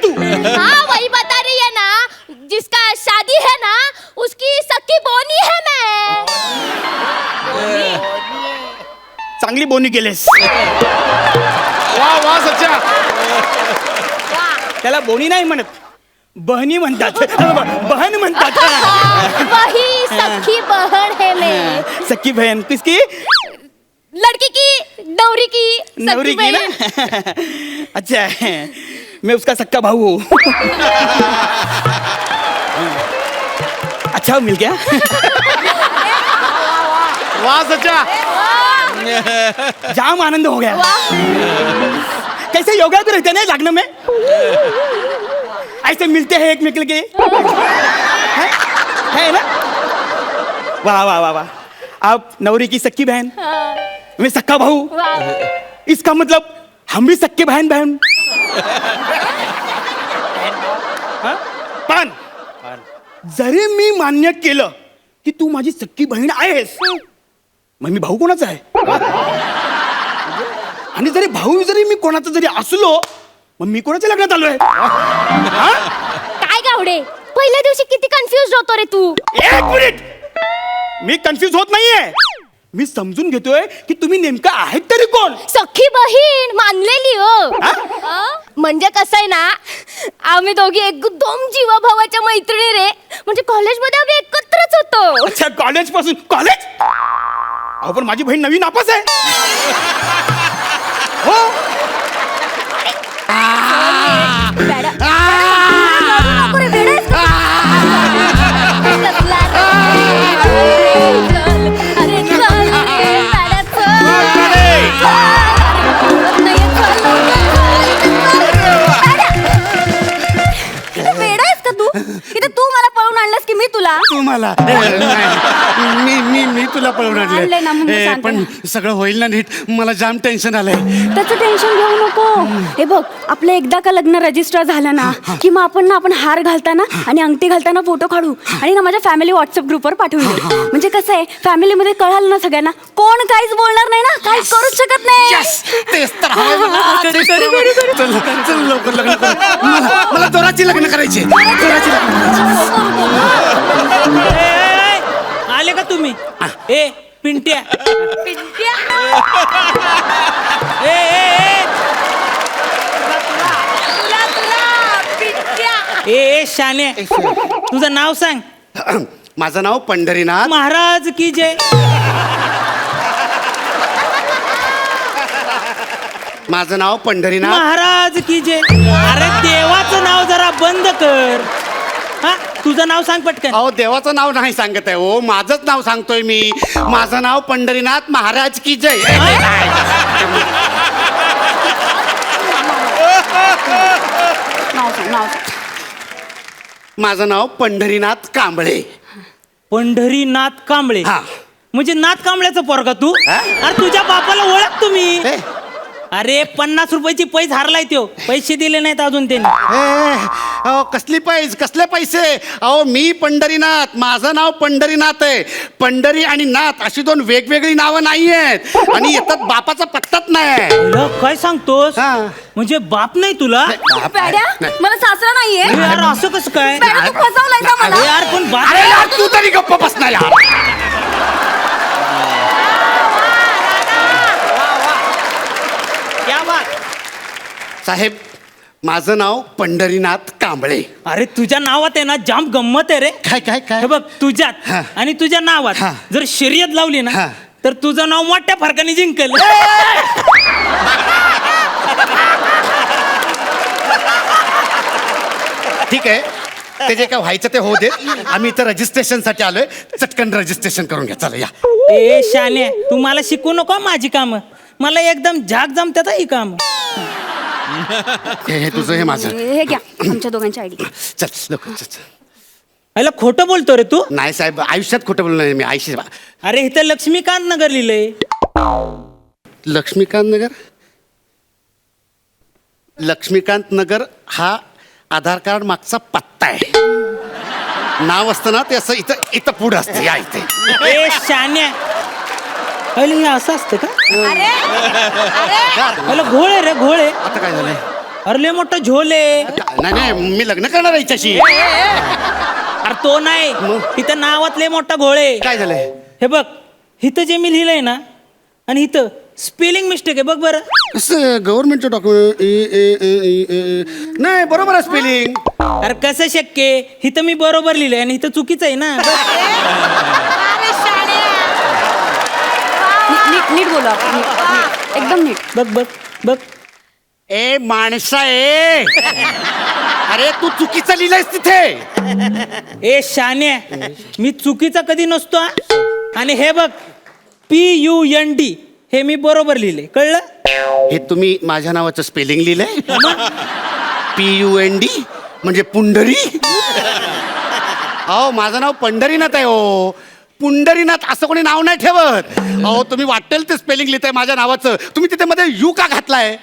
तू? हाँ वही बता रही है ना, जिसका शादी है ना उसकी सख्खी बोनी है मैं। चांगली बोनी केलेस. वा वा सच्चा. त्याला बोनी नाही म्हणत, बहनी म्हणतात. बहन म्हणतात. वही सख्खी बहन है मैं. सख्खी बहन किसकी? लड़की की, नवरी की, नवरी सख्खी की ना. बहन. अच्छा मैं उसका सक्का भाऊ हूँ. अच्छा मिल गया. वा सच्चा. जाम आनंद हो गया. कैसे योगा भी रहते हैं ना लगन में, ऐसे मिलते हैं एक मिल के. है ना. वाह वाह वाह वाह. आप नवरी की सख्की बहन, मैं सक्का भाऊ. इसका मतलब हम भी सक्के बहन बहन. पण जरी मी मान्य केलं की तू माझी सख्खी बहीण आहेस, मग मी भाऊ कोणाचा आहे? आणि जरी भाऊ जरी मी कोणाचा जरी असलो, मग मी कोणाच्या लग्नात आलोय? काय गावडे, पहिल्या दिवशी किती कन्फ्युज होतो रे तू. एक मिनिट, मी कन्फ्युज होत नाहीये. मी समजून घेतोय की तुम्ही नेमका आहेत तरी कोण. सख्खी बहीण मानलेली हो. म्हणजे कसं आहे ना, आम्ही दोघी एकदम जीवाभावाच्या मैत्रिणी रे. म्हणजे कॉलेजमध्ये आम्ही एकत्रच होतो. अच्छा कॉलेज पासून. कॉलेज? अहो पण माझी बहीण नवीन नापास आहे. हो. नको रे, वेडा आहेस का? कसला रे? अरे चल रे, वेडा चल. नाही, चल लवकर. वेडा आहेस का तू? इथे तू मला पळून आणलंस की मी तुला? तुम्हाला मी तुला पळवून आणलंय ना, मग आणले. शांत पण सगळं होईल ना नीट. मला जाम टेन्शन आलंय. त्याचं टेन्शन घेऊ नको. हे बघ, आपलं एकदा का लग्न रजिस्टर झालं ना की मग आपण हार घालताना आणि अंगठी घालताना फोटो काढू आणि ना माझ्या फॅमिली व्हॉट्सअप ग्रुपवर पाठवून देऊ. म्हणजे कसं आहे, फॅमिलीमध्ये कळालं ना सगळ्यांना, कोण काहीच बोलणार नाही ना, काहीच करूच शकत नाही. तेच तर हवंय मला. चल चल लवकर लग्न करू. मला जोराची लग्न करायची. जोराची लग्न आले का तुम्ही? ए पिंट्या. ए ए शाने, तुझं नाव सांग. माझं नाव पंढरीनाथ. महाराज की जय. माझं नाव पंढरीनाथ. महाराज की जय. अरे देवाचं नाव जरा बंद कर. हा, तुझं नाव सांग पटकन. अहो देवाचं नाव नाही सांगत आहे. हो माझंच नाव सांगतोय मी. माझं नाव पंढरीनाथ महाराज की जय. माझं नाव पंढरीनाथ कांबळे. पंढरीनाथ कांबळे. हा. म्हणजे नाथ कांबळ्याचं पोरगा तू? हा? अरे तुझ्या बापाला ओळख तुम्ही. ए, अरे 50 रुपयाची पैस हारलाय त्यो. पैसे दिले नाहीत अजून त्यांनी. अहो कसले पैसे. अहो मी पंढरीनाथ, माझं नाव पंढरीनाथ आहे. पंढरी आणि नाथ अशी दोन वेगवेगळी नावं नाही आहेत. आणि येतात बापाचा पत्ताच नाही. अरे, काय सांगतोस? हा. म्हणजे बाप नाही तुला? पेड्या, मला सासरा नाहीये. अरे यार, असं कसं काय? पेड्या, तू फसवलाय का मला? अरे यार पण बाप. अरे यार तू तरी गप्प बसणार यार. क्या बात. साहेब माझं नाव पंढरीनाथ कांबळे. अरे तुझ्या नावात आहे ना जाम गंमत आहे रे. काय काय काय हे बघ, तुझ्यात हा. आणि तुझ्या नावात हा. जर शर्यत लावली ना हा. तर तुझं नाव मोठ्या फरकाने जिंकल. ठीक आहे, ते जे काय व्हायचं ते होऊ दे. आम्ही इथं रजिस्ट्रेशनसाठी आलोय. चटकन रजिस्ट्रेशन करून घ्या. चला या. ए शाने, तू मला शिकू नको माझी कामं. मला एकदम झाक जमतात ही काम. हे तुझं हे माझं. हे घ्या आमच्या दोघांची आयडी. चल लवकर चल. अरे खोटं बोलतो रे तू. नाही साहेब, आयुष्यात खोटं बोलणार नाही मी. आयुष्य अरे इथं लक्ष्मीकांत नगर लिहिलंय. लक्ष्मीकांत नगर. लक्ष्मीकांत नगर हा आधार कार्ड मागचा पत्ता आहे. नाव असतं ना ते असं इथं इथं पुढं असतं. या इथे. ए शान्या, पहिले हे असं असतं का? अरे मला घोळ आहे रे, घोळ आहे. आता काय झालंय? अरे लय मोठा झोल आहे. नाही नाही मी लग्न करणार आहे हिच्याशी. अरे तो नाही, इथं नावात लय मोठा घोळ आहे. काय झालंय? हे बघ, इथं जे मी लिहिलंय ना, आणि इथं स्पेलिंग मिस्टेक आहे बघ बरं. कसं गव्हर्नमेंटचं डॉक्युमेंट नाही बरोबर आहे स्पेलिंग. अरे कसं शक्य आहे? इथं मी बरोबर लिहिलंय आणि इथं चुकीचं आहे ना. नीट बोला एकदम नीट. बघ बघ बघ. ए माणसा ए अरे तू चुकीचं लिहिलंयस तिथे. ए शान्या, मी चुकीचा कधी नसतो हा. आणि हे बघ, PUND हे मी बरोबर लिहिले, कळलं? हे तुम्ही माझ्या नावाचं स्पेलिंग लिहिलंय. PUND म्हणजे पुंडरी. अहो माझं नाव पंढरीनाथ आहे हो. पुंडरीनाथ असं कोणी नाव नाही ठेवत. अहो तुम्ही वाटेल ते स्पेलिंग लिहिताय माझ्या नावाचं. तुम्ही तिथे मध्ये यू का घातलाय?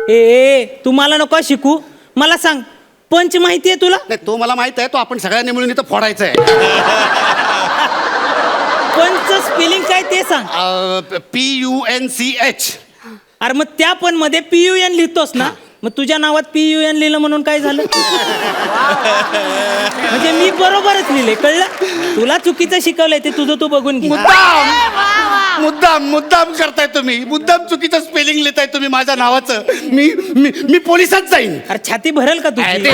ए तू मला नको शिकू. मला सांग, पंच माहिती आहे तुला? नाही तो मला माहित आहे. तो आपण सगळ्यांनी मिळून इथं फोडायचं आहे. पंच स्पेलिंग काय ते सांग. PUNCH. अरे मग त्या पण मध्ये PUN लिहितोस ना, मग तुझ्या नावात PUN लिहिलं म्हणून काय झालं? म्हणजे मी बरोबरच लिहिले, कळलं? तुला चुकीचं शिकवलंय ते तुझं तू बघून घे. मुद्दाम करताय तुम्ही. मुद्दाम चुकीचं स्पेलिंग लिहिताय तुम्ही माझ्या नावाचं. मी मी मी पोलिसात जाईन. अरे छाती भरेल का तुझी?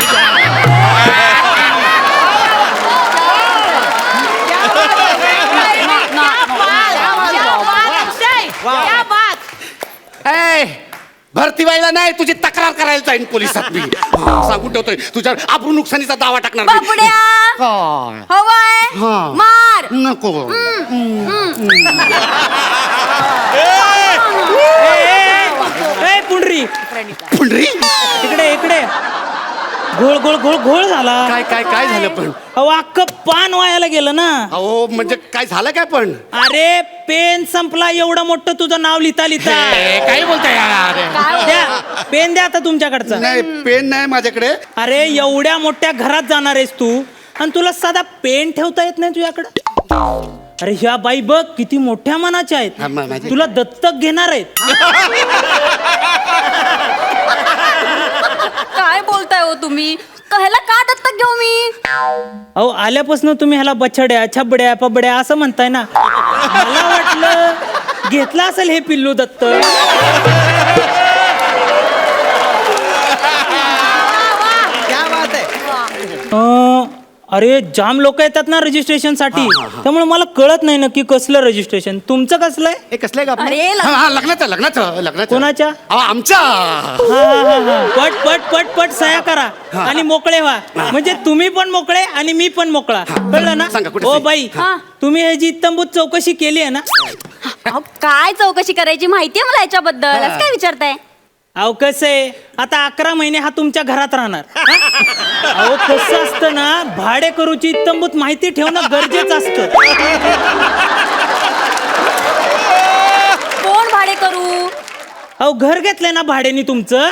ए, भरती व्हायला नाही, तुझी तक्रार करायला जाईन पोलिसात मी. सांगून ठेवतोय तुझ्या आबरू नुकसानीचा दावा टाकणार मी. बाबड्या काय? हवाय हा. मार. नको. ए पुंडरी, पुंडरी इकडे इकडे. घोळ घोळ घोळ घोळ झाला. काय काय काय झालं पण? अहो अख्खं पान वायाला गेलं ना. अहो म्हणजे काय झालं काय पण? अरे पेन संपला, एवढं मोठं तुझं नाव लिहिता लिहिता. काय बोलताय यार? द्या पेन, द्या आता तुमच्याकडचा. नाही पेन नाही माझ्याकडे. अरे एवढ्या मोठ्या घरात जाणार आहेस तू आणि तुला साधा पेन ठेवता येत नाही तुझ्याकडं? अरे ह्या बाई बघ किती मोठ्या मनाच्या हा, आहेत, माझी- तुला दत्तक घेणार आहेत. काय बोलताय हो तुम्ही? ह्याला का दत्तक घेऊ मी? अहो आल्यापासून तुम्ही ह्याला बछड्या छबड्या पबड्या असं म्हणताय ना, मला वाटलं घेतला असेल हे पिल्लू दत्त. अरे जाम लोक येतात ना रजिस्ट्रेशन साठी, त्यामुळे मला कळत नाही नक्की कसलं रजिस्ट्रेशन. तुमचं कसलं आहे? हे कसलंय का आपलं? अरे, लग्नाचं लग्नाचं लग्नाचं. कोणाच्या? अहो, आमच्या. पट पट पट पट सह्या करा आणि मोकळे व्हा. म्हणजे तुम्ही पण मोकळे आणि मी पण मोकळा, कळलं ना? सांगा, कुठे ओ सही? बाई, हा. तुम्ही ह्याची इत्तंभूत चौकशी केली आहे ना? अहो, काय चौकशी करायची माहितीये मला याच्याबद्दल. असं काय विचारताय? अहो कसं आहे, आता 11 महिने हा तुमच्या घरात राहणार. हा? अहो कसं असतं ना, भाडे करूची इत्तंभूत माहिती ठेवणं गरजेचं असतं. कोण भाडे करू? अहो घर घेतलंय ना भाड्यानी तुमचं.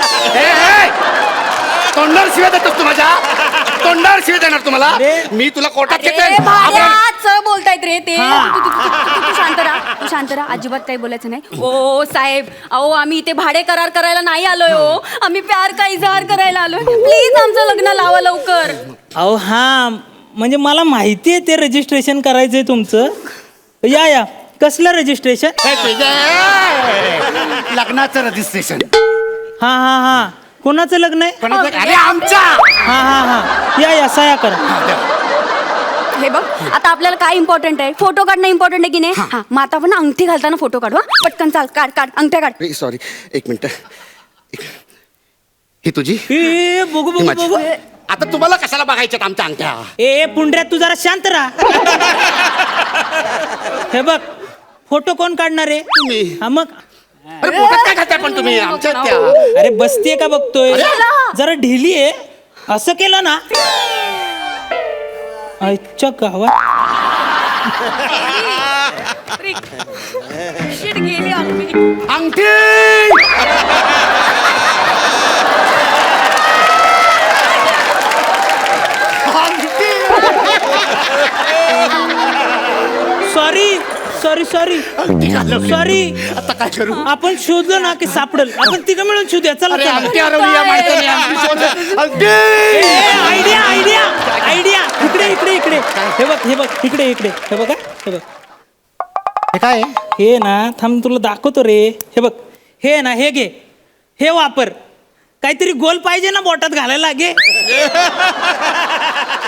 तोंडावर शिव्या देतोस तू माझ्या. तोंडावर शिव्या देणार तुम्हाला अरे. मी तुला कोर्टात अरे घेते. भाड्याच बोलतायत रे ते. हा. तू शांत राहा, तू शांत राहा. अजिबात काही बोलायचं नाही. ओ साहेब, अहो आम्ही इथे भाडे करार करायला नाही आलोय हो. आम्ही प्यार का इजहार करायला आलोय. प्लीज आमचं लग्न लावा लवकर. अहो हा, म्हणजे मला माहिती आहे ते रजिस्ट्रेशन करायचंय तुमचं. या या, कसलं रजिस्ट्रेशन? लग्नाचं रजिस्ट्रेशन. हा हा हा, कोणाचं लग्न आहे? कोणाचं? अरे आमच्या. हा हा हा, या या सह्या करा. हे बघ, आता आपल्याला काय इम्पॉर्टंट आहे? फोटो काढणं इम्पॉर्टंट आहे की नाही? हा, मग आता आपण अंगठी घालताना फोटो काढू. हा? पटकन चाल, काढ काढ अंगठ्या काढ. सॉरी एक मिनिट. ही तुझी? ए, बघू ही बघू माझी. बघू. आता तुम्हाला कशाला बघायच्यात आमच्या अंगठ्या? ए पुंड्या, तू जरा शांत राहा. हे बघ, फोटो कोण काढणार आहे? तुम्ही. हा मग. अरे पोटात काय खाताय पण तुम्ही आमच्या त्या? अरे बसतीये का बघतोय? जरा ढिली आहे. असं केलं ना, आजच्या गावात Shit, गेली अंगठी. अंगठी. सॉरी सॉरी सॉरी अंगठी घालवली. सॉरी. आता काय करू? आपण शोधलं ना की सापडल. आपण तिघं मिळून शोधूया. चला अरे चला. अंगठी हरवली या माणसाने, अंगठी शोध. अंगठी. Idea idea idea. इकडे इकडे इकडे. हे बघ हे बघ इकडे इकडे. हे बघा हे बघ. हे काय आहे? हे ना थांब तुला दाखवतो रे. हे बघ हे ना हे घे. हे वापर. काहीतरी गोल पाहिजे ना बोटात घालायला. घे.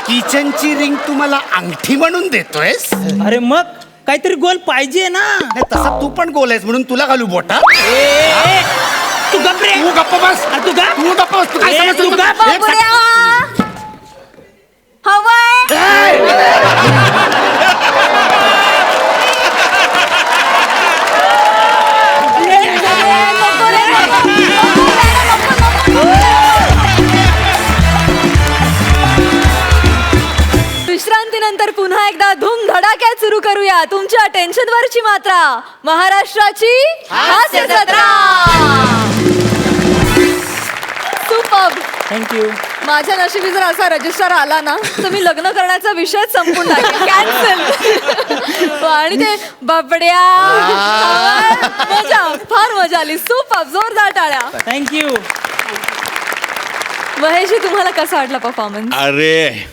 किचनची रिंग तुम्हाला अंगठी म्हणून देतोयस? अरे मग काहीतरी गोल पाहिजे ना. नाही, तसा तू पण गोल आहेस म्हणून तुला घालू बोटा. ए, तू गप रे. तू गप्प बस. अरे तू गप. तू गप्प बस. तू काय ए, समजतो? तू गप्प. एक सेकंद. हवंय. नको रे, नको. विश्रांतीनंतर पुन्हा एकदा धूम धडाक्यात सुरू करूया तुमच्या टेन्शनवरची मात्रा महाराष्ट्राची हास्य जत्रा. सुपर्ब. थँक्यू. माझ्या नशिबी जर असा रजिस्टर आला ना तर मी लग्न करण्याचा विषयच संपून टाकेन. कॅन्सल. आणि ते बाबड्या मजा, फार मजा आली. सुपर्ब. जोरदार टाळ्या. थँक्यू. महेशजी तुम्हाला कसा वाटला परफॉर्मन्स? अरे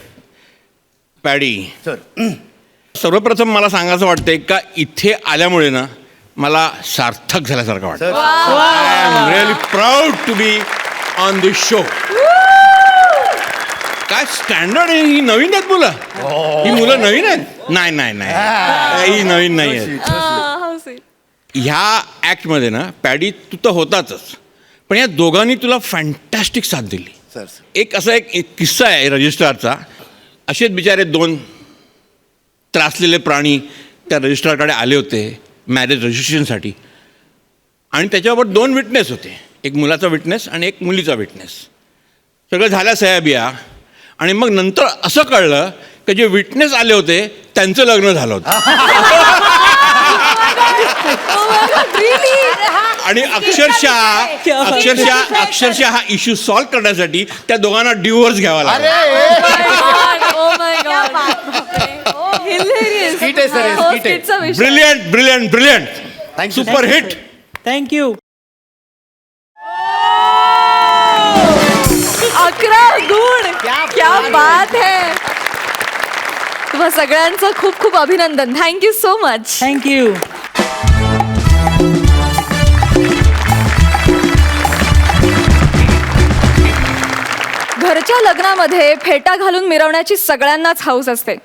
पॅडी, सर्वप्रथम मला सांगायचं वाटतंय का इथे आल्यामुळे ना मला सार्थक झाल्यासारखं वाटतं. I am really proud to be on this show. काय स्टँडर्ड आहे. ही नवीन आहेत मुलं. ही मुलं नवीन आहेत? नाही नाही नाही, ही नवीन नाही आहेत. ह्या ॲक्टमध्ये ना पॅडी तू तर होताच, पण या दोघांनी तुला फॅन्टॅस्टिक साथ दिली. एक असा एक किस्सा आहे रजिस्ट्रारचा. असेच बिचारे दोन त्रासलेले प्राणी त्या रजिस्ट्रारकडे आले होते मॅरेज रजिस्ट्रेशनसाठी. आणि त्याच्याबरोबर दोन विटनेस होते. एक मुलाचा विटनेस आणि एक मुलीचा विटनेस. सगळं झाल्या सह्या आणि मग नंतर असं कळलं की जे विटनेस आले होते त्यांचं लग्न झालं होतं. आणि अक्षरशः हा इश्यू सॉल्व्ह करण्यासाठी त्या दोघांना डिवोर्स घ्यावा लागला. Hit आहे, sir, hit आहे. Brilliant brilliant brilliant. Super hit. Thank you. 11 गुण. क्या बात है. तुम्हा सगळ्यांचं खूप खूप अभिनंदन. Thank you so much. थँक्यू. घरच्या लग्नामध्ये फेटा घालून मिरवण्याची सगळ्यांनाच हौस असते.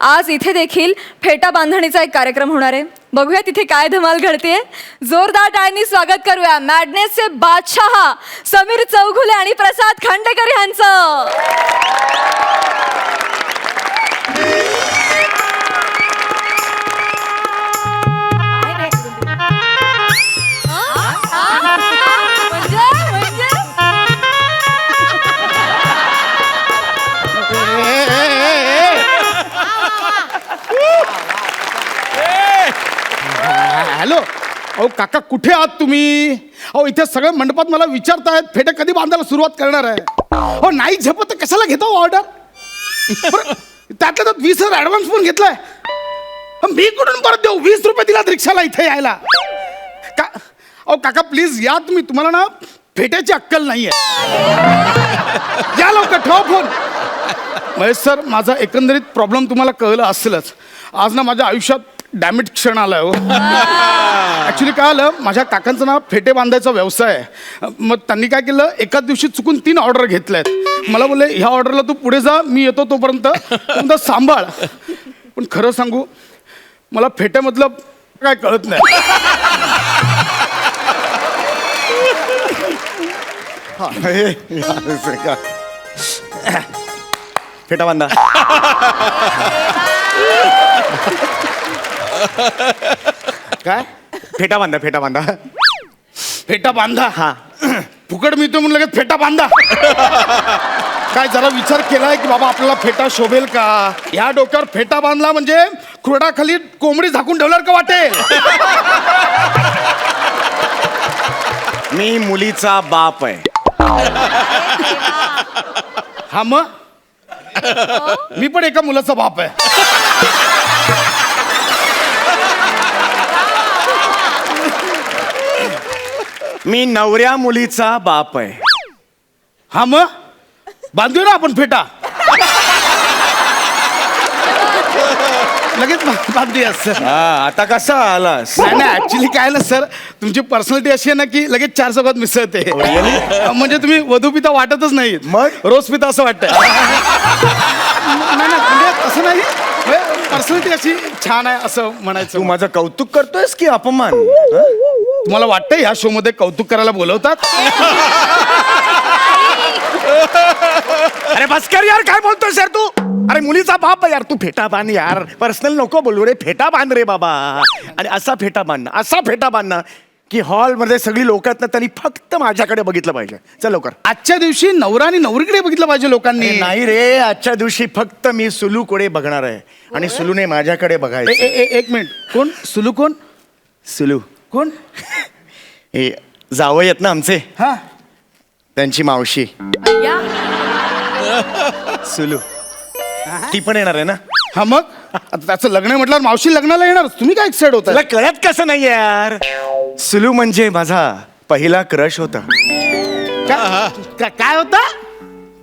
आज इथे देखील फेटा बांधणीचा एक कार्यक्रम होणार आहे. बघूया तिथे काय धमाल घडते. जोरदार टाळ्यांनी स्वागत करूया मॅडनेसचे बादशाह समीर चौघुले आणि प्रसाद खांडेकर यांचं. हॅलो. अहो काका कुठे आहात तुम्ही? अहो इथे सगळे मंडपात मला विचारतायत फेटे कधी बांधायला सुरुवात करणार आहे. हो नाही झेपत तर कशाला घेता ऑर्डर? त्यातल्या त्यात 20,000 ॲडव्हान्स पण घेतलाय. मी कुठून परत देऊ? 20 रुपये दिलात रिक्षाला इथे यायला. का अहो काका प्लीज या तुम्ही. तुम्हाला ना फेट्याची अक्कल नाहीये. या लवकर, ठेवा फोन. महेश सर माझा एकंदरीत प्रॉब्लेम तुम्हाला कळलं असेलच. आज ना माझ्या आयुष्यात डॅमेज क्षण आलाय हो. ॲक्च्युली काय आलं, माझ्या काकांचं ना फेटे बांधायचा व्यवसाय आहे. मग त्यांनी काय केलं, एकाच दिवशी चुकून 3 ऑर्डर घेतल्यात. मला बोलले ह्या ऑर्डरला तू पुढे जा, मी येतो तोपर्यंत सांभाळ. पण खरं सांगू मला फेट्यामधलं काय कळत नाही. फेटा बांधा. काय फेटा बांधा. फेटा बांधा. फेटा बांधा? हा. फुकट मिळतो म्हणून लगेच फेटा बांधा. काय जरा विचार केलाय की बाबा आपल्याला फेटा शोभेल का? ह्या डोक्यावर फेटा बांधला म्हणजे खुरडाखाली कोंबडी झाकून ठेवल्यावर का वाटेल? मी मुलीचा बाप आहे. हा मग मी पण एका मुलाचा बाप आहे. मी नवऱ्या मुलीचा बाप आहे. हा मग बांधूया ना आपण फेटा. लगेच बांधूया सर. हा, आता कसा आलास? नाही नाही ऍक्च्युली काय ना सर, तुमची पर्सनॅलिटी अशी आहे ना की लगेच चार चौकात मिसळते. म्हणजे तुम्ही वधू पिता वाटतच नाही, मग? रोज पिता असं वाटतं. नाही नाही म्हणजे असं नाही, पर्सनॅलिटी अशी छान आहे असं तू म्हणायचं. माझं कौतुक करतोयस की अपमान? हं? तुम्हाला वाटतं ह्या शो मध्ये कौतुक करायला बोलवतात? अरे बस कर यार, काय बोलतोय यार तू? अरे मुलीचा बाप आहे यार, तू फेटा बांध यार. पर्सनल नको बोलू रे, फेटा बांध रे बाबा. आणि असा फेटा बांधणं, असा फेटा बांधणं की हॉलमध्ये सगळी लोक आहेत ना, त्यांनी फक्त माझ्याकडे बघितलं पाहिजे. चल लवकर. आजच्या दिवशी नवरा आणि नवरीकडे बघितलं पाहिजे लोकांनी. अरे नाही रे, आजच्या दिवशी फक्त मी सुलूकडे बघणार आहे आणि सुलूने माझ्याकडे बघायचं. एक मिनिट, कोण सुलू? कोण सुलू कोण? हे जावई आहेत ना आमचे, हा त्यांची मावशी सुलू, ती पण येणार आहे ना. हा मग आता त्याचं लग्न आहे म्हटल्यावर मावशी लग्नाला येणार. तुम्ही काय एक्साइड होता? तुला कळत कसं नाही यार? सुलू म्हणजे माझा पहिला क्रश होता. काय होता?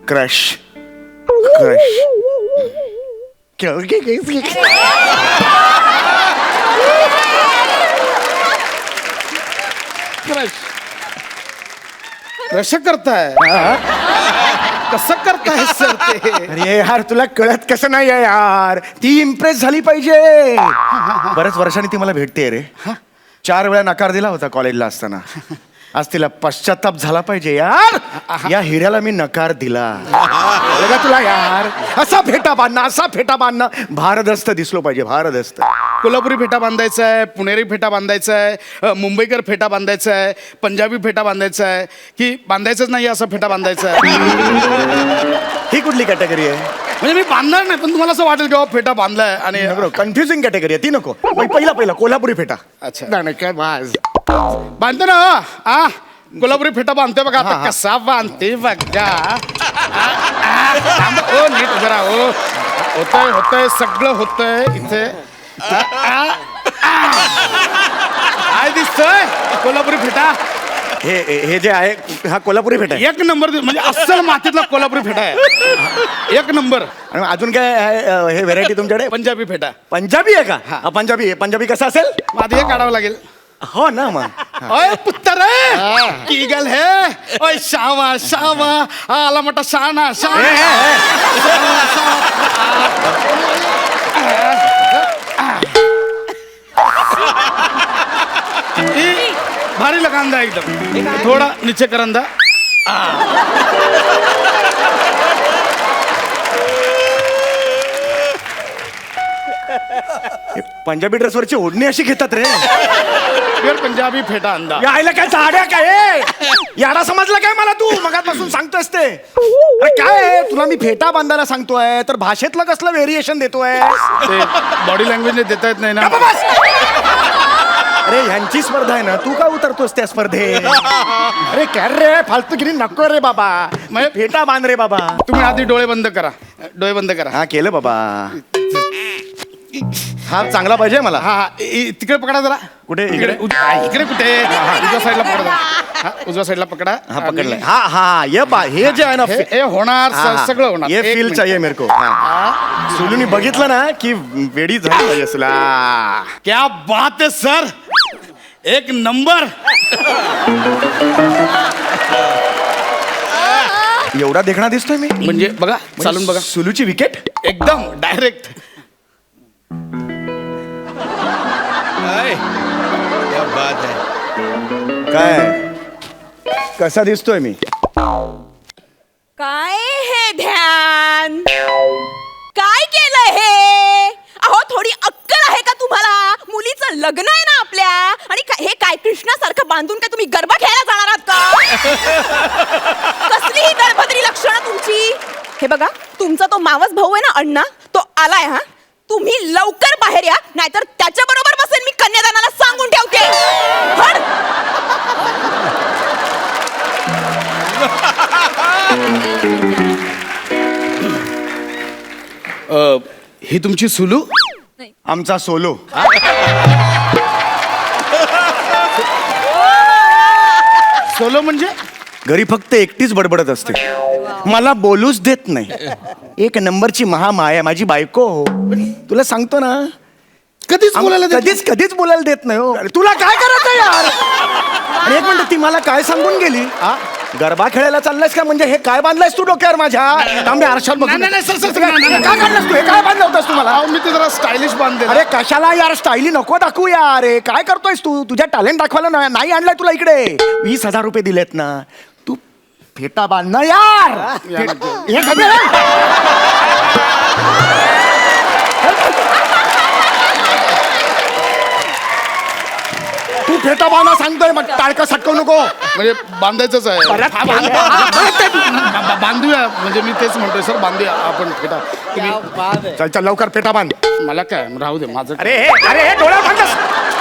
Crush crush. कसं करताय? कसं करताय सर ते? अरे यार, तुला कळत कसं नाही आहे यार? ती इम्प्रेस झाली पाहिजे. बऱ्याच वर्षांनी ती मला भेटते रे. 4 वेळा नकार दिला होता कॉलेजला असताना. आज तिला पश्चाताप झाला पाहिजे यार. या हिऱ्याला मी नकार दिला. कळलं का तुला यार? असा फेटा बांधणं, असा फेटा बांधणं भारदस्त दिसलो पाहिजे, भारदस्त. कोल्हापुरी फेटा बांधायचा आहे, पुणेरी फेटा बांधायचा आहे, मुंबईकर फेटा बांधायचा आहे, पंजाबी फेटा बांधायचा आहे, की बांधायचंच नाही असा फेटा बांधायचा आहे? ही कुठली कॅटेगरी आहे? म्हणजे मी बांधणार नाही, पण तुम्हाला असं वाटेल की फेटा बांधलाय आणि कन्फ्युजिंग कॅटेगरी आहे ती, नको. पहिला कोल्हापुरी फेटा. अच्छा. नाही काय बाज. बांधतो ना. कोल्हापुरी फेटा बांधतोय बघा आता. कसा बांधते बघा. ओ नीट जरा. ओ होतंय होतंय सगळं होतंय इथे. काय दिसतोय कोल्हापुरी फेटा? हे जे आहे हा कोल्हापुरी फेटा आहे. एक नंबर म्हणजे अस्सल मातीतला कोल्हापुरी फेटा आहे. एक नंबर. आणि अजून काय आहे हे व्हेरायटी तुमच्याकडे? पंजाबी फेटा. पंजाबी आहे का? हा, पंजाबी आहे. पंजाबी कसा असेल? आधी हे काढावं लागेल. हो ना मग. ओय पुत्तर ईगल है. ओय शावा शावा. आला मोठा शाना शाना. भारी लगांदा एकदम. थोड़ा नीचे करंदा. पंजाबी ड्रेसवरची ओढणी अशी घेतात रे. फिर पंजाबी फेटा अंदा. यायला काय साड्या काय? याडा समजला काय मला तू? मगापासून सांगतोस ते. अरे काय आहे? तुला मी फेटा बांधायला सांगतोय तर भाषेतलं कसलं व्हेरिएशन देतोय? बॉडी लँग्वेजने देता येत नाही ना. अरे ह्यांची स्पर्धा आहे ना, तू का उतरतोस त्या स्पर्धेत? अरे काय रे, फालतूगिरी नको रे बाबा. मग फेटा बांध रे बाबा. तुम्ही आधी डोळे बंद करा. डोळे बंद करा. हा केलं बाबा. हा चांगला पाहिजे मला. हा हा तिकडे पकडा जरा. कुठे? इकडे इकडे कुठे? उजव्या साईडला पकडा. हा उजव्या साईडला पकडा. हा पकडलाय. हा हा ये बा, हे जे आहे ना हे होणार सगळं होणार. ये एक फील मिनिट. चाहिए मेरे को. सुलूनी बघितलं ना की वेडी झाली पाहिजे असला. क्या बात है सर. एक नंबर. एवढा देखणा दिसतोय मी. म्हणजे बघा चालून बघा. सुलूची विकेट एकदम डायरेक्ट. क्या बात है. काय कसा दिसतोय मी? काय हे ध्यान? काय केलं हे? अहो थोडी अक्कल आहे का तुम्हाला? मुलीचं लग्न आहे ना आपल्या. आणि हे काय कृष्णासारखं बांधून काय तुम्ही गरबा खेळायला जाणार आहात का? कसली ही दळभद्री लक्षणं तुमची? हे बघा, तुमचा तो मावस भाऊ आहे ना अण्णा, तो आलाय. हा तुम्ही लवकर बाहेर या, नाहीतर त्याच्या बरोबर बसेल मी कन्यादानाला सांगून ठेवते. हट. ही तुमची सुलू? आमचा सोलो. सोलो म्हणजे घरी फक्त एकटीच बडबडत असते, मला बोलूच देत नाही. एक नंबरची महामाया माझी बायको. तुला सांगतो ना, कधीच बोलायला देत कधीच कधीच बोलायला देत नाही हो. अरे तुला काय करायचं यार? आणि एक मिनिट, ती मला काय सांगून गेली, गरबा खेळायला चाललायस का? म्हणजे हे काय बांधलंयस तू डोक्यावर माझ्या? थांबे आरशात बघून. नाही, सर, सर, नाही, नाही, नाही. काय काढलंस तू? हे काय बांधलं होतंस तू मला? अहो, मी ते जरा स्टायलिश बांधले. अरे कशाला यार, स्टाईली नको दाखवू यार. रे काय करतोयस तू? तुझ्या टॅलेंट दाखवायला नाही आणलाय तुला इकडे. 20,000 रुपये दिलेत ना, तू फेटा बांध ना यार. हे खबर तू फेटा बांधा सांगतोय, मग टाळकं सटकवू नको. म्हणजे बांधायचंच आहे. परत हा, बांधूया. म्हणजे मी तेच म्हणतोय सर, बांधूया आपण फेटा. चल चल लवकर फेटा बांध. मला काय राहू दे माझं. अरे हे डोळ्यावर बांधतोस.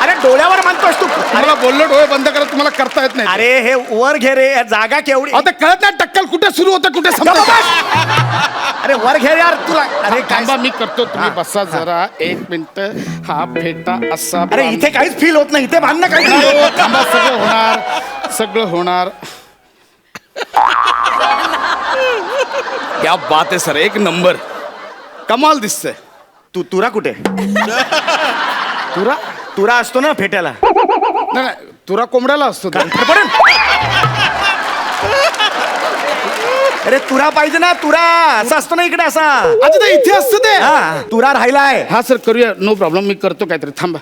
अरे डोळ्यावर बांधतोस तू. मला बोललो डोळे बंद करा, तुम्हाला करता येत नाही. अरे हे वर घे रे, जागा केवढी. अहो, ते कळत नाही टक्कल कुठे सुरू होतं कुठे संपतं. अरे वर घे यार तुला. अरे काय थांबा, मी करतो, तुम्ही बसा जरा 1 मिनिट. हा फेटा असा अरे इथे काहीच फील होत नाही, इथे बांधणं काही हो, थांबा, सगळं होणार, सगळं होणार. क्या बात आहे सर, 1 नंबर, कमाल दिसतंय. तुरा कुठे? तुरा तुरा असतो ना फेट्याला. नाही, तुरा कोंबड्याला असतो तो. अरे तुरा पाहिजे ना, तुरा असा असतो ना इकडे असा. अच्छा, ते इथे असतं ते. हा तुरा राहिलाय. हा सर, करूया, नो प्रॉब्लेम. मी करतो काहीतरी, थांबा,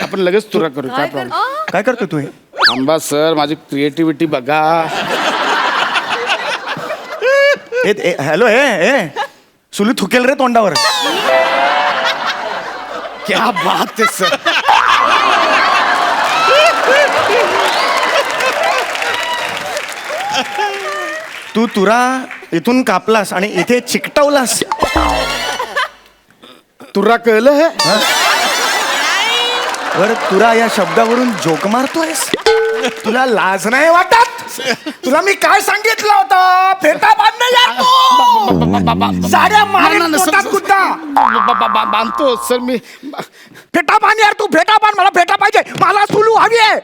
आपण लगेच तुरा करू, काय प्रॉब्लेम. काय करतो तू हे? थांबा सर, माझी क्रिएटिव्हिटी बघा. हॅलो हे सुलू थुकेल रे तोंडावर. क्या बात आहे सर. तू तुरा इथून कापलास आणि इथे चिकटवलास. तुरा कळलं हे? बर तुरा या शब्दावरून जोक मारतोयस? तुला लाज नाही वाटत? तुला मी काय सांगितलं होतं? फेटा बांध यार तू. साड्या मारेन पोटात कुठं. बांधतो सर मी. फेटा बांध यार तू, फेटा बांध. मला फेटा पाहिजे, मला सुलू हवी आहे.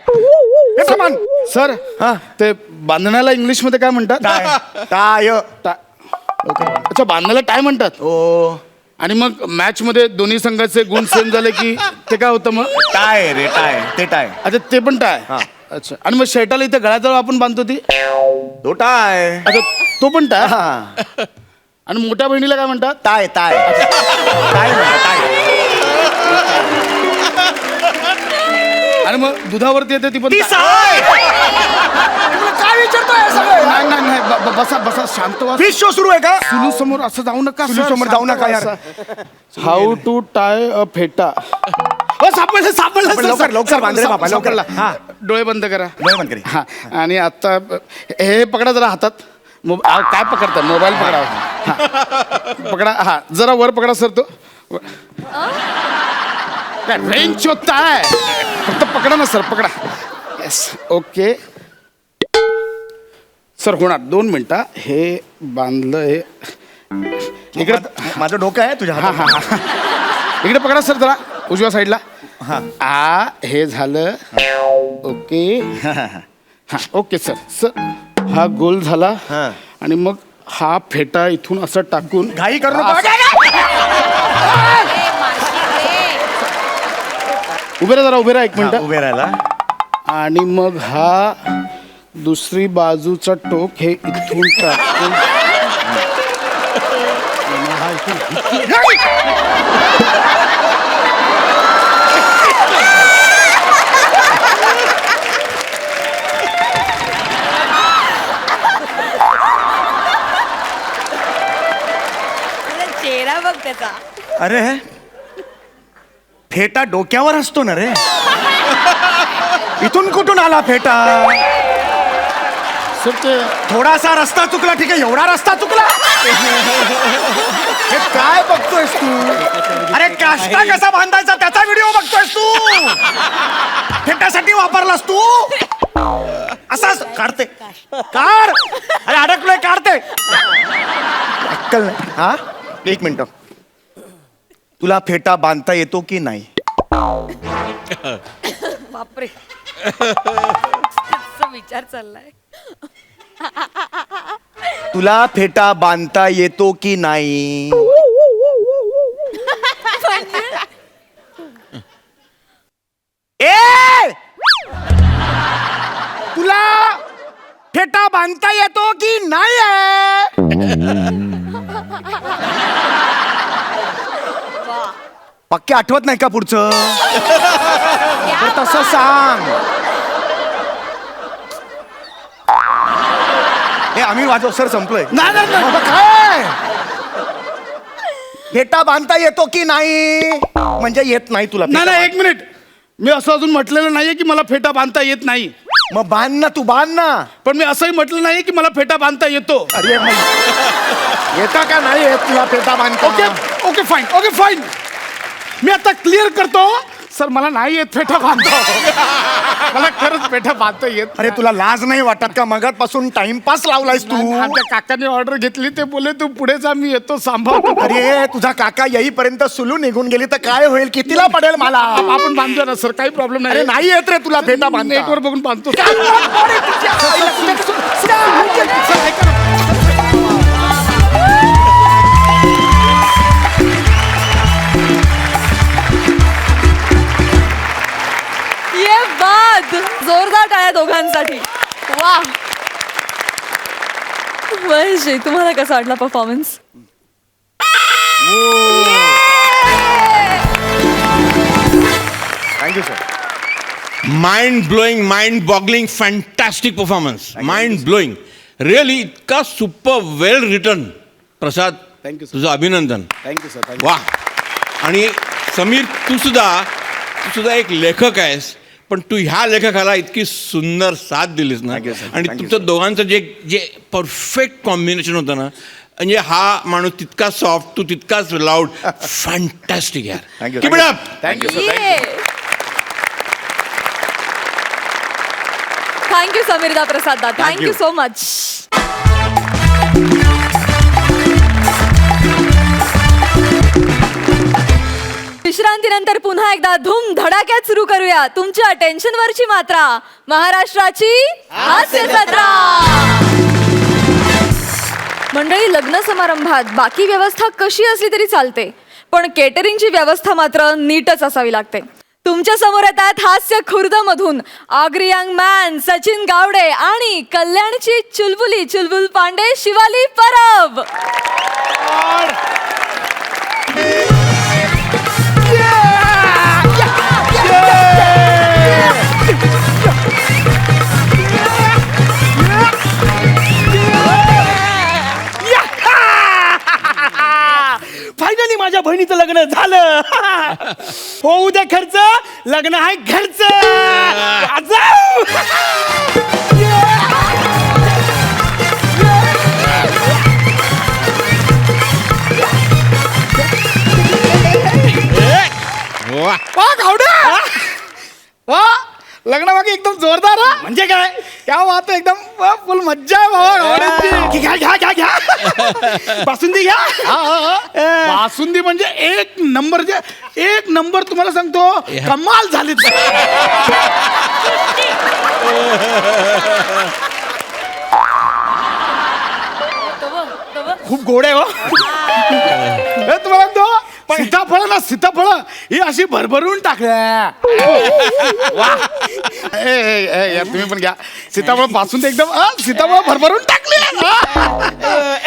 फेटा बांध सर. हा. ते बांधण्याला इंग्लिश मध्ये काय म्हणतात? टाय. अच्छा, बांधण्याला टाय म्हणतात. ओ आणि मग मॅच मध्ये दोन्ही संघाचे गुण सेम झाले की ते काय होतं मग? टाय रे, टाय. ते टाय. अच्छा, ते पण टाय. अच्छा, आणि मग शर्टाला इथे गळ्याजवळ आपण बांधतो ती? तो टाय. अच्छा, तो पण टाय. हा. आणि मोठ्या बहिणीला काय म्हणतात? Tie tie. टाय म्हणा, टाय. आणि मग दुधावरती येते ती पण ती टाय. साय. तुला काय विचारतोय सगळं? नाही नाही नाही, बसा बसा, शांत व्हा. फिश शो सुरू आहे का? सुलू समोर असं जाऊ नका. सुलू समोर जाऊ नका यार. हाऊ टू टाय अ फेटा. सापडलं सापडलं पण लवकर, लवकर बांध रे बाबा, लवकर. हा. डोळे बंद करा. डोळे बंद करा. हा. आणि आता हे पकडा जरा हातात. काय पकडता? मोबाईल पकडा. हा. पकडा. हा, जरा वर पकडा सर. तो रेंज होता है, फक्त पकडा ना सर, पकडा. Yes, okay sir. होणार 2 मिनिटं. हे बांधलं. हे इकडे माझं डोकं आहे तुझ्या हा हातात. हा हा. इकडे पकडा सर जरा, उजव्या साईडला. हा, हे झालं. ओके. हा, ओके सर. सर हा गोल झाला. हा. आणि मग हा फेटा इथून असं टाकून. घाई करू नको. उभे राहा जरा, उभे राहा 1 मिनिट. उभे राहिला. आणि मग हा दुसरी बाजूचा टोक हे इथून टाकून. चेहरा बघ त्याचा. अरे फेटा डोक्यावर असतो ना रे. इथून कुठून आला फेटा? सर ते थोडासा रस्ता चुकला, ठीक आहे. एवढा रस्ता चुकला? हे काय बघतोयस तू? अरे काष्टा कसा बांधायचा त्याचा व्हिडिओ बघतोयस तू? फेटासाठी वापरलास तू? असाच काढते. काढ. अरे अडकलोय, काढते. अक्कल नाही. हा, 1 मिनिट. तुला फेटा बांधता येतो की नाही? बापरे. विचार चाललाय. तुला फेटा बांधता येतो की नाही? ए तुला फेटा बांधता येतो की नाही पक्के आठवत नाही का पुढचं? तर तसं सांग. हे आम्ही वाजव सर संपलोय. नाही बाबा, काय फेटा बांधता येतो की नाही? म्हणजे येत नाही तुला फेटा नाही एक मिनिट, मी असं अजून म्हटलेलं नाहीये की मला फेटा बांधता येत नाही. मग बांध ना, तू बांध ना. पण मी असंही म्हटलं नाही की मला फेटा बांधता येतो. अरे मग येता का नाही येत तुला फेटा बांधता? Okay okay fine, okay fine. मी आता क्लिअर करतो सर, मला नाही येत फेटा बांधता. मला खरंच फेटा बांधता येत. अरे तुला लाज नाही वाटत का? मगापासून टाइमपास लावलायस तू. आमच्या काकाने ऑर्डर घेतली, ते बोले तू पुढे जा, मी येतो सांभाळतो. अरे तुझा काका येईपर्यंत सुलू निघून गेली तर काय होईल? कितीला पडेल मला? आपण बांधतो ना सर, काही प्रॉब्लेम अरे नाही. नाही येत रे तुला फेटा बांधता. नेटवर बघून बांधतो. सर, ऐका ना. ये बाद, जोरदार टाळ्या दोघांसाठी. वा महेशजी, तुम्हाला कसा वाटला performance? Thank you sir. Mind blowing, mind boggling, fantastic performance, mind blowing, really इतका super well return. Prasad, Thank you, sir. तुझं अभिनंदन. Thank you sir, thank you. वा. आणि समीर, तू सुद्धा एक लेखक आहेस, पण तू ह्या लेखकाला इतकी सुंदर साथ दिलीस ना. Thank you, sir. आणि Thank you, तुमचं दोघांचं जे परफेक्ट कॉम्बिनेशन होतं ना, म्हणजे हा माणूस तितका सॉफ्ट, तू तितकाच लाऊड. फॅन्टॅस्टिक यार. Thank you, Keep it up. Thank you sir. Thank you Sameerda, Prasadda, thank you you. So much. विश्रांतीनंतर पुन्हा एकदा धूम धडाक्यात सुरू करूया तुमच्या टेन्शनवरची मात्रा, महाराष्ट्राची हास्य जत्रा. मंडळी, लग्न समारंभात बाकी व्यवस्था कशी असली तरी चालते, पण केटरिंगची व्यवस्था मात्र नीटच असावी लागते. तुमच्या समोर येतात हास्य खुर्द मधून आगरी यंग मॅन सचिन गावडे आणि कल्याणची चुलबुली चुलबुल पांडे शिवाली परब. फायनली माझ्या बहिणीचं लग्न झालं. होऊ द्या खर्च, लग्न आहे घरचं. वा. वा गावडे, वा लग्नामागे एकदम जोरदार हा. म्हणजे काय? क्या बात आहे, एकदम फुल मज्जा आहे बाबा गावड्यांची. घ्या घ्या घ्या घ्या बासुंदी घ्या. बासुंदी म्हणजे एक नंबर, जे एक नंबर तुम्हाला सांगतो, कमाल झाली. खूप गोड आहे हो. हे तुम्हाला सांगतो, सीताफळ ना, सीताफळ ही अशी भरभरून टाकल्या. वा. यार तुम्ही पण घ्या सीताफळ, बासुंदी एकदम सीताफळ भरभरून टाकली.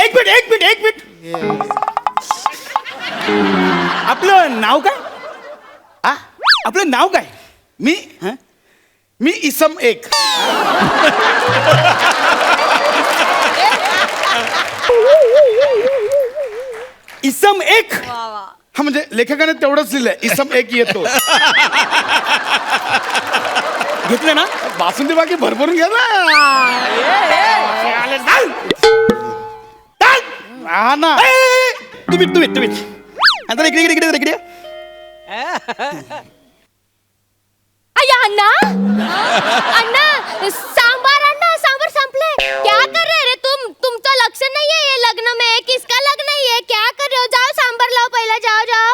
एक मिनिट. आपलं नाव काय? आपलं नाव काय? मी इसम एक. इसम एक. हा म्हणजे लेखकाने तेवढंच लिहिलंय, इसम एक येतो. घेतलं ना? बासुंदी बाकी भरभरून घ्या ना. हा ना. तुम्ही आता इकडे अय्या अण्णा, अण्णा सांबार संपले. क्या कर रहे रे तुम? तुमचं लक्ष नाहीये ये लग्न में? किसका लग्न है ये? क्या कर रहे हो? जाओ सांबार लाओ पहले, जाओ.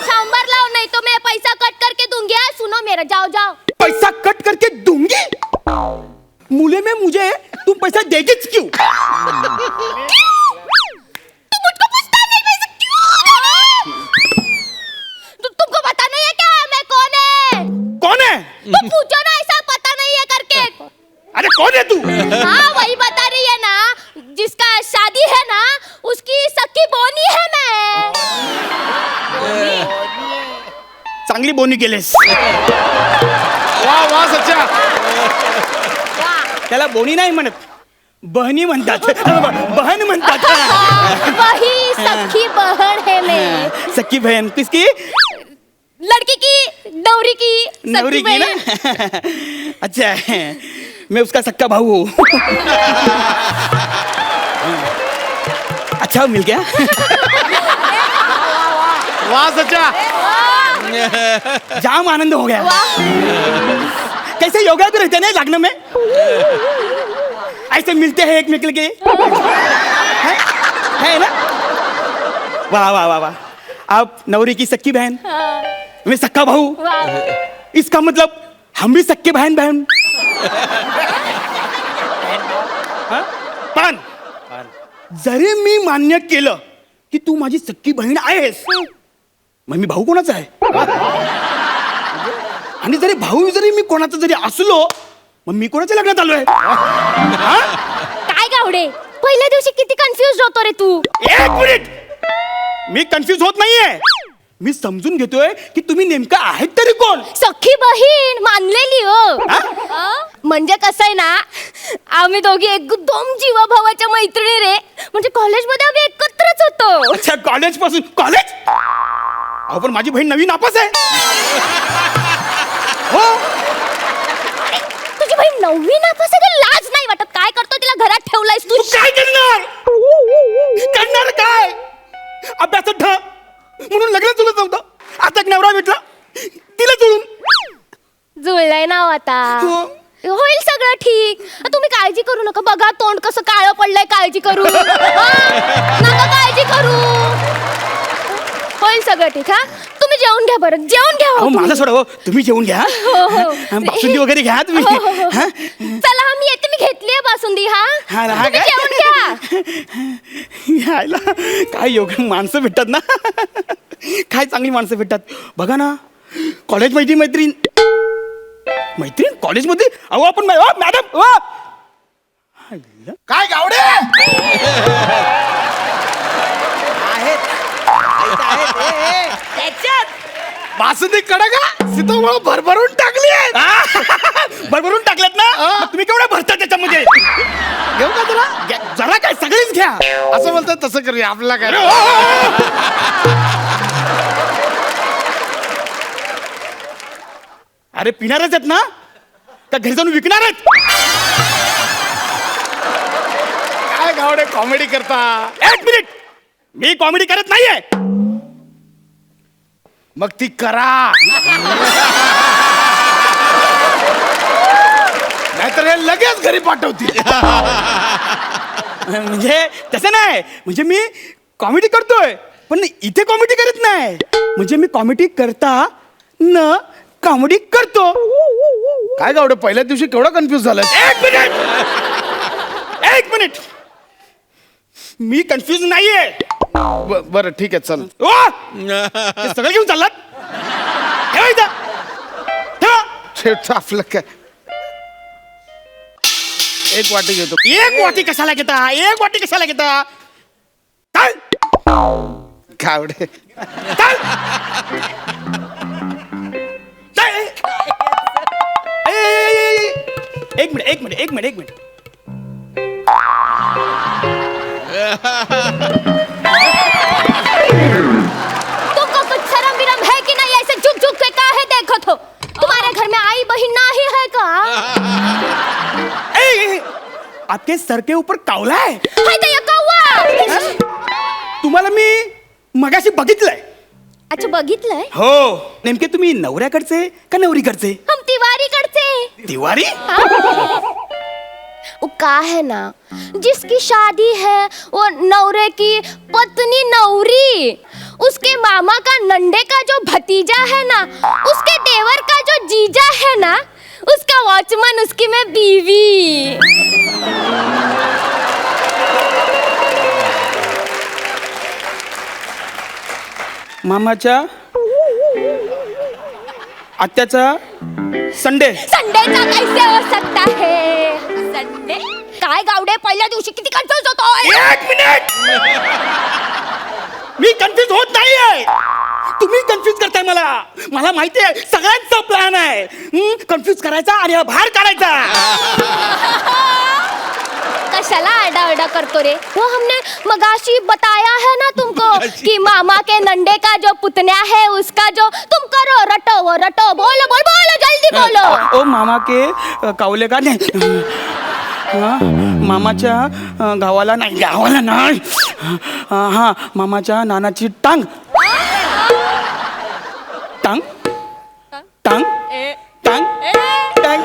सांबार लाओ, नहीं तो मैं पैसा कट करके दूंगी. सुनो मेरा, जाओ. पैसा कट करके दूंगी? मूल्य में मुझे तुम पैसा देगीच क्यों? तुमको पता नहीं है क्या मैं कौन है? कौन है? तो पूछो ना, ऐसा पता नहीं है करके। अरे कौन है तू? हाँ वही बता रही है ना, जिसका शादी है ना उसकी सखी बोनी है मैं। चांगली बोनी केलेस. वा वा सच्चा. त्याला बोनी नाही म्हणत, बहनी म्हणतात. बहन म्हणतात. वही सखी बहन है मैं। सख्खी बहन किसकी? लड़की की, नवरी की, सखी नवरी की ना? बहन। अच्छा है, मैं उसका सक्का भाऊ हूँ. अच्छा मिल गया. वाह सच्चा. जाम आनंद हो गया. कैसे योगा भी रहते हैं ना लगन में, ऐसे मिलते हैं एक मिल के. है ना? वाह वाह वाह वाह. आप नवरी की सख्की बहन, मैं सक्का भाऊ. इसका मतलब हम भी सक्के बहन बहन. पण जरी मी मान्य केलं की तू माझी सक्की बहीण आहेस, मग मी भाऊ कोणाचा आहे? आणि जरी मी कोणाचा जरी असलो, मग मी कोणाच्या लग्नात आलोय? काय गावडे, पहिल्या दिवशी किती कन्फ्युज होतो रे तू. एक मिनिट, मी कन्फ्युज होत नाहीये. मी समजून घेतोय की तुम्ही नेमका आहेत तरी कोण. सखी बहीण मानलेली हो. म्हणजे कसं आहे ना, आम्ही दोघी एकदम जीवाभावाच्या मैत्रिणी रे. म्हणजे कॉलेजमध्ये आम्ही एकत्रच होतो. अच्छा, कॉलेज पासून. कॉलेज? अहो पण माझी बहीण नवीन नापास आहे. हो. तुझी बहीण 9वी नापास आहे का? लाज नाही वाटत? काय करतो तिला घरात ठेवलायस तू? तू काय करणार? करणार काय? अभ्यासात ढ म्हणून लग्न जुळत नव्हतं. आता एक नवरा भेटला, तिला जुळून. जुळलंय ना आता. हो. होईल सगळं ठीक. तुम्ही काळजी करू नका. बघा तोंड कसं काळं पडलंय. काळजी करू नका, काळजी करू. होईल सगळं ठीक. हा तुम्ही जेवून घ्या बरं, जेवून घ्या. अहो माझं सोडा हो, तुम्ही जेवून घ्या. बासुंदी वगैरे घ्या तुम्ही. हा? चला मी येते, मी घेतलीये बासुंदी. हा, हा तुम्ही काय? जेवून घ्या. यायला काय योग माणसं भेटतात ना. काय चांगली माणसं भेटतात. बघा ना, कॉलेज मैत्रीण कॉलेजमध्ये. अहो आपण मॅडम. काय गावडे त्याच्यात बासुंदी कडक सीताफळ भरभरून टाकली. भरभरून टाकल्यात ना, मग तुम्ही केवढ्या भरता त्याच्यामध्ये? घेऊ का जरा? जरा काय, सगळीच घ्या. असं बोलतात तसं करूया. आपला काय. अरे पिणारच आहेत ना, का घरी जाऊन विकणार आहेत? काय गावडे कॉमेडी करता. एक मिनिट, मी कॉमेडी करत नाहीये. मग ती करा. नाहीतर हे लगेच घरी पाठवतील. म्हणजे तसं नाही, म्हणजे मी कॉमेडी करतोय पण इथे कॉमेडी करत नाही. म्हणजे मी कॉमेडी करता न कॉमेडी करतो. काय गावडे पहिल्या दिवशी केवढा कन्फ्युज झाला. एक मिनिट, मी कन्फ्युज नाहीये. बरं ठीक आहे, चल. ते सगळं घेऊन चाललात? ठेवायचं ठेवतो आपलं काय. एक वाटी घेतो. एक वाटी कशाला घेता? एक वाटी कशाला घेता? चल गावडे, चल. एक मिनिट. तुमको कुछ शर्म विरम है कि नहीं? ऐसे झुक झुक के काहे देखो तो? तुम्हारे घर में आई बहन नहीं है का? आपके सर के ऊपर कावला आहे. हाय तो ये कौवा. तुम्हाला मी मगाशी बघितलंय. अच्छा बघितलंय. हो. नेमके तुम्ही नवऱ्याकडचे का नवरीकडचे? हम तिवारी करते. तिवारी? वो का है ना, जिसकी शादी है वो नवरे की पत्नी नवरी, उसके मामा का नंडे का जो भतीजा है ना, उसके देवर का जो जीजा है ना, उसका वॉचमैन उसकी मैं बीवी। मामाच्या आत्याचा संडे। संडेचा कैसे हो सकता है संडे? काय गावडे पहिल्या दिवशी किती कन्फ्युज होतोय। एक मिनिट, मी कन्फ्युज होत नाहीये, तुम्ही कन्फ्युज करताय मला। मला माहिती आहे सगळ्यांचा प्लॅन आहे कन्फ्युज करायचा आणि हा बाहेर काढायचा। कशाला आरडा करतो रे? वो हमने मगाशी बताया है ना तुमको कि मामा के नंडे का जो पुतन्या है उसका जो तुम करो रटो वो रटो। बोलो बोल बोलो जल्दी बोलो। ओ मामा के कावले का नाही हा, मामाच्या गावाला नाही, गावाला नाही, हा मामाच्या नानाची टांग टांग टांग टांग टांग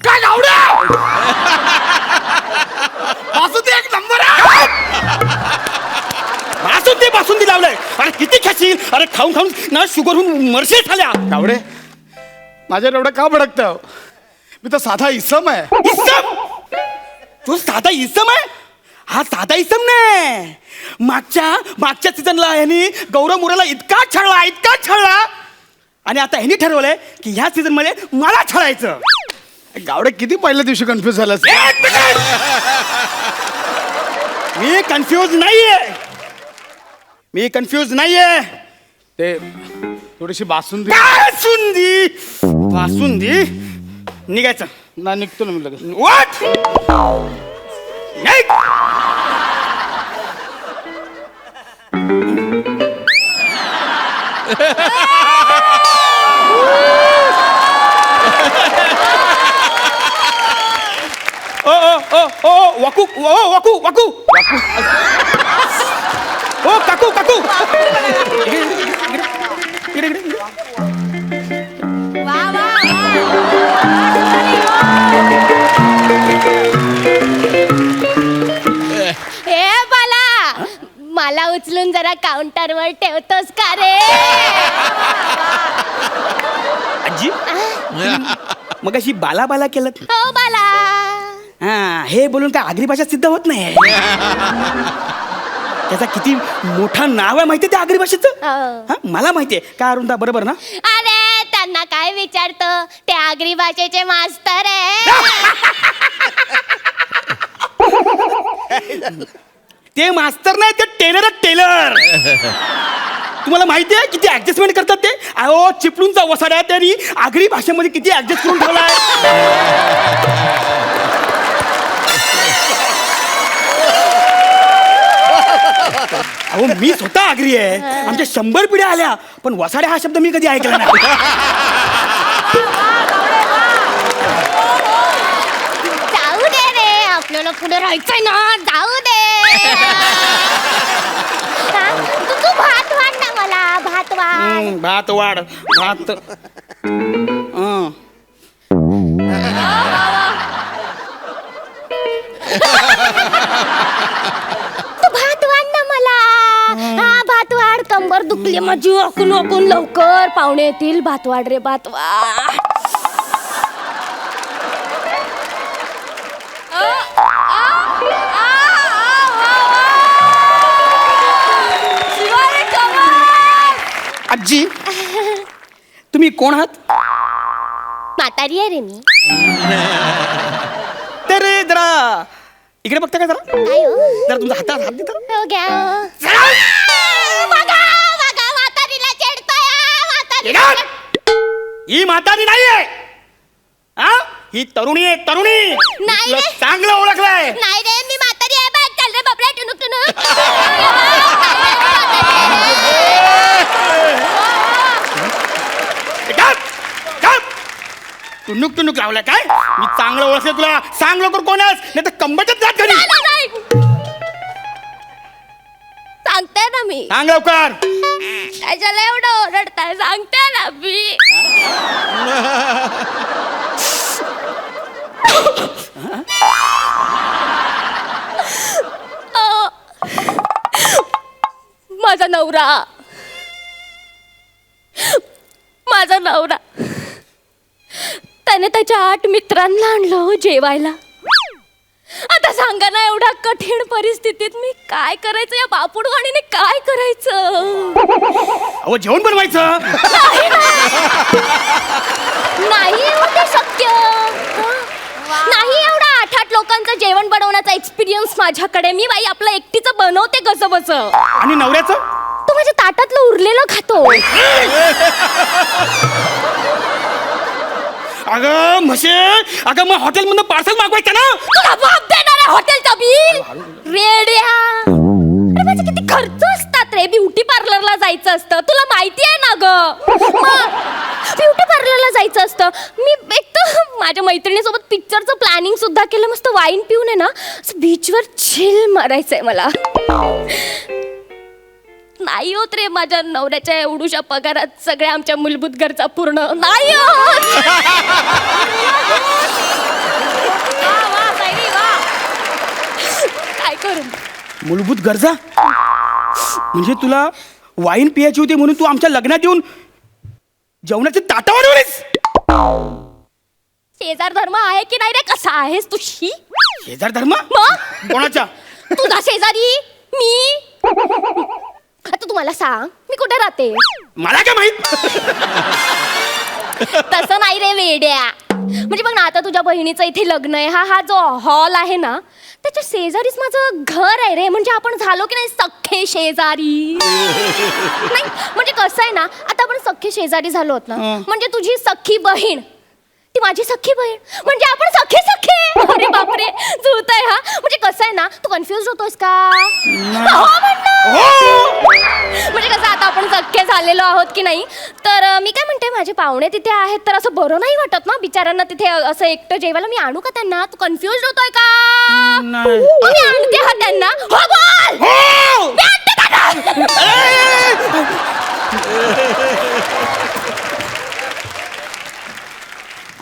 काय गावड्या बासुंदी एक नंबर आहे. बासुंदी लावलंय। अरे किती खाशील? अरे खाऊन खाऊन ना शुगर होऊन मरशील झाल्या। गावडे माझ्या एवढं का भडकतं? मी तर साधा इसम आहे. इसम? तू साधा इसम आहे? हा साधा इसम नाही, मागच्या सीझनला यांनी गौरव मुराला इतका छळला आणि आता ह्यांनी ठरवलंय की ह्या सीझन मध्ये मला छळायचं। गावडे किती पहिल्या दिवशी कन्फ्युज झालास? एक मिनिट! मी कन्फ्यूज नाहीये। ते थोडीशी बासुंदी बासुंदी निघायचं ना निघतो ना मी लगेच. What? निघ! ओ वाकू ओ काकू इकडे. हे बाला मला उचलून जरा काउंटरवर ठेवतोस का रे? आजी मग अशी बाला केलं हो बाला. हा, हे बोलून काय आगरी भाषा सिद्ध होत नाही। त्याचा किती मोठा नाव आहे माहितीये त्या आगरी भाषेचं? हो. हा, मला माहितीये का अरुणदा, बरोबर ना? अरे त्यांना काय विचारतो, ते आगरी भाषेचे मास्तर आहे. ते मास्तर नाही, ते टेलर। तुम्हाला माहिती आहे किती ऍडजस्टमेंट करतात ते? अहो चिपळूणचा वसाड्या त्यांनी आगरी भाषेमध्ये किती ऍडजस्ट करून ठेवलाय। अहो मी स्वतः आगरी आहे, आमच्या 100 पिढ्या आल्या, पण वसाड्या हा शब्द मी कधी ऐकला नाही। जाऊ दे रे, आपल्याला पुढे राहायचंय ना, जाऊ दे. हा, तू भात वाढ ना मला, भात वाढ. भात वाढ भात तू भात वाढ ना मला. हा भात वाढ, कंबर दुखली माझी, ओकून लवकर पाहुणे येतील. भात वाढ रे, भात वाढ. आजी तुम्ही कोण आहात? म्हातारी आहे रे मी. तर जरा इकडे बघता का जरा? काय हो? जरा तुमचा हातात हात देता? हो घ्या. बघा म्हातारीला चिडतोय. ही म्हातारी नाहीये, हा ही तरुणी आहे, तरुणी. नाही रे. तुला चांगलं ओळखलंय. नाही रे, मी म्हातारी आहे बघ. चल रे बाबड्या, टुनुक टुनुक लावलाय काय? मी चांगलं ओळखलं तुला. सांग लवकर कोण आहेस, नाही तर कंबरच्याच जात घरी. ना मी. सांग लवकर. त्याच्याला एवढं ओरडताय सांगते ना मी. माझा नवरा त्याने त्याच्या 8 मित्रांना आणलं हो जेवायला. आता सांगा ना, एवढ्या कठीण परिस्थितीत मी काय करायचं, या बापुडवाणीने काय करायचं. अहो जेवण बनवायचं. नाही होते शक्य. नाही एवढा 8 लोकांचं जेवण बनवण्याचा एक्सपिरियन्स माझ्याकडे. मी बाई आपलं एकटीचं बनवते कसं बस. आणि नवऱ्याचं तू माझ्या ताटातलं उरलेलं खातो. अगं म्हशे, अगं मग हॉटेलमधून पार्सल मागवायचं ना. तुला बाप देणार आहे हॉटेलचा बिल रेड्या. अरे माझे किती खर्च असतात रे. ब्युटी पार्लरला जायचं असतं, तुला माहिती आहे ना ग. ब्युटी पार्लरला जायचं असतं. मी एक तर माझ्या मैत्रिणीसोबत पिक्चरचं प्लॅनिंग सुद्धा केलं. मस्त वाईन पिऊन आहे ना बीचवर चिल मारायचंय मला. नाही होत रे माझ्या नवऱ्याच्या एवढूशा पगारात सगळ्या आमच्या मूलभूत गरजा पूर्ण नाही होत. काय करू. मूलभूत गरजा म्हणजे तुला वाईन पियाची होती म्हणून तू आमच्या लग्नात येऊन जेवणाची ताटं वाढवलीस. शेजार धर्म आहे की नाही रे. कसा आहेस तू. शी. शेजार धर्म मग कोणाच्या. तुझा शेजारी मी. आता तू मला सांग मी कुठे राहते. मला काय माहित. तसं नाही रे वेड्या. म्हणजे बघ ना, आता तुझ्या बहिणीचं इथे लग्न आहे. हा जो हॉल आहे ना, त्याच्या शेजारीच माझं घर आहे रे. म्हणजे आपण झालो की नाही सख्खे शेजारी. नाही म्हणजे कसं आहे ना, आता आपण सख्खे शेजारी झालो होत ना, म्हणजे तुझी सख्खी बहीण ती माझी सख्खी बहीण, म्हणजे आपण सख्खे सख्खे. अरे बापरे जुळतंय. हा म्हणजे कसं आहे ना, तू कन्फ्युज होतोस का. हो म्हण ना. म्हणजे कसं आता आपण सख्खे झालेलो आहोत की नाही. तर मी काय म्हणते, माझे पाहुणे तिथे आहेत तर असं बरं नाही वाटत ना बिचाऱ्यांना तिथे असं एकटं जेवायला. मी आणू का त्यांना. तू कन्फ्युज होतोय का. मी आणते हा त्यांना. हो बोल. मी आणते त्यांना.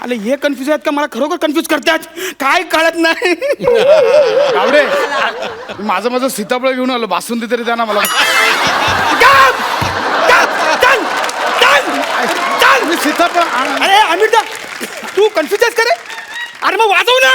अरे हे कन्फ्युज आहेत का. मला खरोखर कन्फ्युज करतात. काय कळत नाही. गावडे माझं सीताफळ घेऊन आलो. बासुंदी तरी द्या ना मला. सीताफळ अरे अमिता तू कन्फ्युज आहेस का रे. अरे मग वाजव ना.